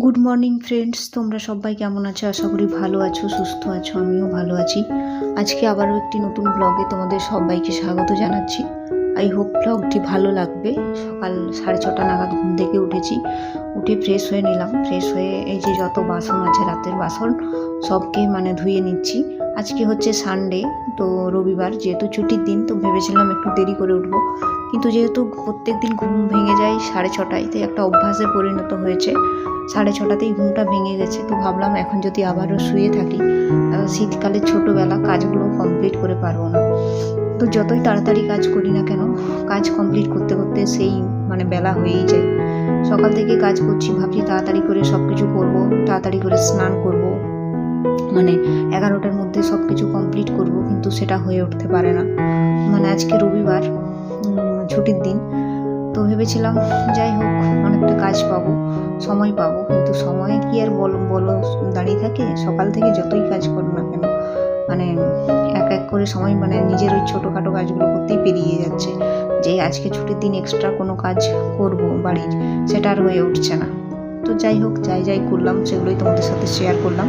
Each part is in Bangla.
গুড মর্নিং ফ্রেন্ডস, তোমরা সবাই কেমন আছো? আশা করি ভালো আছো, সুস্থ আছো। আমিও ভালো আছি। আজকে আবারও একটি নতুন ব্লগে তোমাদের সবাইকে স্বাগত জানাচ্ছি। আই হোপ ব্লগটি ভালো লাগবে। সকাল 6:30 নাগাদ ঘুম থেকে উঠেছি। উঠে ফ্রেশ হয়ে নিলাম। ফ্রেশ হয়ে এই যে যত বাসন আছে, রাতের বাসন সবকে ধুয়ে নিচ্ছি। আজকে হচ্ছে সানডে, তো রবিবার, যেহেতু ছুটির দিন, তো ভেবেছিলাম একটু দেরি করে উঠবো। কিন্তু যেহেতু প্রত্যেক দিন ঘুম ভেঙে যায় 6:30টায়, তো একটা অভ্যাসে পরিণত হয়েছে। 6:30তেই ঘুমটা ভেঙে গেছে। তো ভাবলাম এখন যদি আবারও শুয়ে থাকি, শীতকালে ছোটোবেলা কাজগুলো কমপ্লিট করে পারবো না। তো যতই তাড়াতাড়ি কাজ করি না কেন, কাজ কমপ্লিট করতে করতে সেই বেলা হয়েই যায়। সকাল থেকে কাজ করছি, ভাবছি তাড়াতাড়ি করে সব কিছু করবো, তাড়াতাড়ি করে স্নান করবো, 11টার মধ্যে সব কিছু কমপ্লিট করব, কিন্তু সেটা হয়ে উঠতে পারে না। আজকে রবিবার, ছুটির দিন, তো ভেবেছিলাম যাই হোক অনেকটা কাজ পাবো, সময় পাবো, কিন্তু সময় কি আর বলো দাঁড়িয়ে থাকে? সকাল থেকে যতই কাজ করো না কেন, এক এক করে সময় নিজের ওই ছোটোখাটো কাজগুলো করতেই পেরিয়ে যাচ্ছে। যে আজকে ছুটির দিন এক্সট্রা কোনো কাজ করব বাড়ির, সেটা আর হয়ে উঠছে না। তো যাই হোক, যাই করলাম সেগুলোই তোমাদের সাথে শেয়ার করলাম।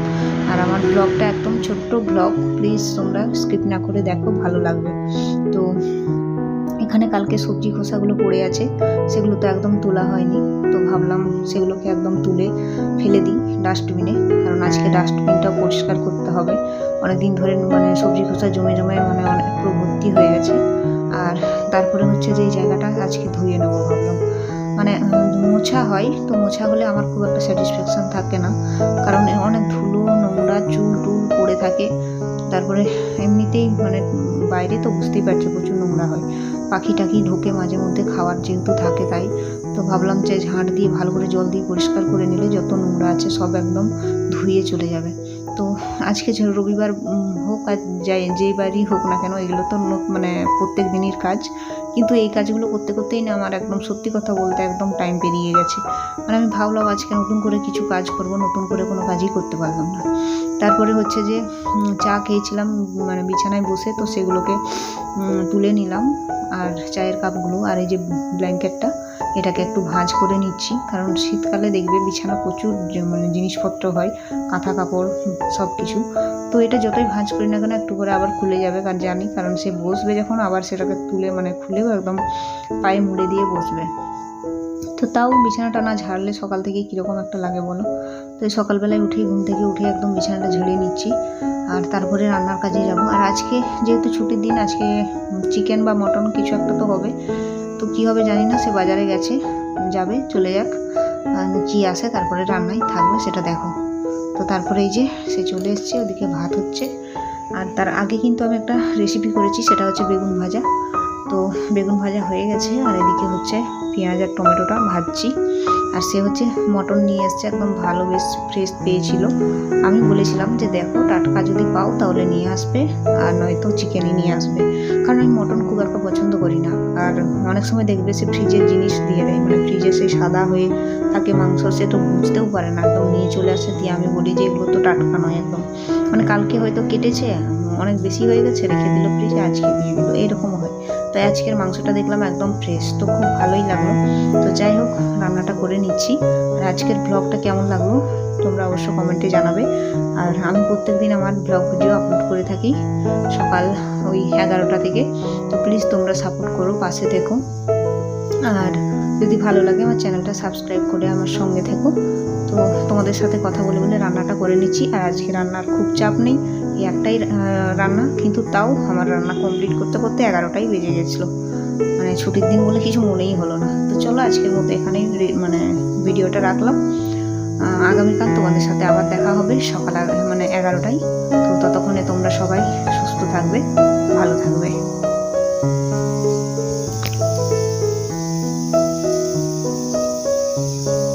আর আমার ব্লগটা একদম ছোট্ট ব্লগ, প্লিজ তোমরা স্কিপ না করে দেখো, ভালো লাগবে। তো এখানে কালকে সবজি খোসাগুলো পড়ে আছে, সেগুলো তো একদম তোলা হয়নি। তো ভাবলাম সেগুলোকে একদম তুলে ফেলে দিই ডাস্টবিনে, কারণ আজকে ডাস্টবিনটাও পরিষ্কার করতে হবে। অনেকদিন ধরে সবজি খোসা জমে অনেক পুরো ভর্তি হয়ে গেছে। আর তারপরে হচ্ছে যে এই জায়গাটা আজকে ধুয়ে নেবো ভাবলাম। মোছা হয়, তো মোছা হলে আমার খুব একটা স্যাটিসফ্যাকশান থাকে না, কারণ অনেক ধুলো নোংরা চুল টুল পড়ে থাকে। তারপরে এমনিতেই বাইরে তো বুঝতেই পারছো প্রচুর নোংরা হয়, পাখি টাখি ঢোকে মাঝে মধ্যে, খাওয়ার যেহেতু থাকে তাই। তো ভাবলাম যে ঝাঁট দিয়ে ভালো করে জল দিয়ে পরিষ্কার করে নিলে যত নোংরা আছে সব একদম ধুয়ে চলে যাবে। তো আজকে রবিবার হোক আর যেই বারই হোক না কেন, এগুলো তো প্রত্যেক দিনের কাজ, কিন্তু এই কাজগুলো করতে করতেই না আমার একদম সত্যি কথা বলতে একদম টাইম পেরিয়ে গেছে। আমি ভাবলাম আজকে নতুন করে কিছু কাজ করব, নতুন করে কোনো কাজই করতে পারলাম না। তারপরে হচ্ছে যে চা খেয়েছিলাম বিছানায় বসে, তো সেগুলোকে তুলে নিলাম, আর চায়ের কাপগুলো আর এই যে ব্ল্যাঙ্কেটটা, এটাকে একটু ভাঁজ করে নিচ্ছি, কারণ শীতকালে দেখবে বিছানা প্রচুর জিনিসপত্র হয়, কাঁথা কাপড় সব কিছু। তো এটা যতই ভাঁজ করি না কেন একটু করে আবার খুলে যাবে, কারণ জানি, কারণ সে বসবে যখন আবার সেটাকে তুলে খুলেও একদম পায়ে মুড়ে দিয়ে বসবে। তো তাও বিছানাটা না ঝাড়লে সকাল থেকে কীরকম একটা লাগে বলো। তো এই সকালবেলায় ঘুম থেকে উঠে একদম বিছানাটা ঝেড়ে নিচ্ছি, আর তারপরে রান্নার কাজে যাব। আর আজকে যেহেতু ছুটির দিন, আজকে চিকেন বা মটন কিছু একটা তো হবে। তো কী হবে জানি না, সে বাজারে গেছে, যাবে, চলে যাক, কী আসে তারপরে রান্নাই থাকবে সেটা দেখো। তো তারপরে এই যে সে চলে এসছে, ওদিকে ভাত হচ্ছে। আর তার আগে কিন্তু আমি একটা রেসিপি করেছি, সেটা হচ্ছে বেগুন ভাজা। তো বেগুন ভাজা হয়ে গেছে, আর এদিকে হচ্ছে পেঁয়াজ আর টমেটোটা ভাজছি। আর সে হচ্ছে মটন নিয়ে এসছে, একদম ভালো, বেশ ফ্রেশ পেয়েছিল। আমি বলেছিলাম যে দেখো টাটকা যদি পাও তাহলে নিয়ে আসবে, আর নয়তো চিকেনই নিয়ে আসবে, কারণ আমি মটন খুব একটা পছন্দ করি না। আর অনেক সময় দেখবে সে ফ্রিজের জিনিস দিয়ে দেয়, ফ্রিজে সে সাদা হয়ে থাকে মাংস, সে তো বুঝতেও পারে না, একদম নিয়ে চলে আসে। দিয়ে আমি বলি যে এগুলো তো টাটকা নয় একদম, কালকে হয়তো কেটেছে, অনেক বেশি হয়ে গেছে, রেখে দিল ফ্রিজে, আজকে দিয়ে দিল, এরকম হয়। তো আজকের মাংসটা দেখলাম একদম ফ্রেশ, তো খুব ভালোই লাগলো। তো যাই হোক, রান্নাটা করে নিচ্ছি। আর আজকের ব্লগটা কেমন লাগলো তোমরা অবশ্য কমেন্টে জানাবে। আর আমি প্রত্যেকদিন আমার ব্লগ ভিডিও আপলোড করে থাকি সকাল ওই 11টা থেকে। তো প্লিজ তোমরা সাপোর্ট করো, পাশে থেকো, আর যদি ভালো লাগে আমার চ্যানেলটা সাবস্ক্রাইব করে আমার সঙ্গে থেকো। তো তোমাদের সাথে কথা বলে রান্নাটা করে নিচ্ছি। আর আজকে রান্নার খুব চাপ নেই, এই একটাই রান্না, কিন্তু তাও আমার রান্না কমপ্লিট করতে করতে 11টাই বেজে গেছিলো। ছুটির দিন বলে কিছু মনেই হলো না। তো চলো আজকের মতো এখানেই ভিডিওটা রাখলাম। আগামীকাল তোমাদের সাথে আবার দেখা হবে সকাল 11টায়। তো ততক্ষণে তোমরা সবাই সুস্থ থাকবে, ভালো থাকবে।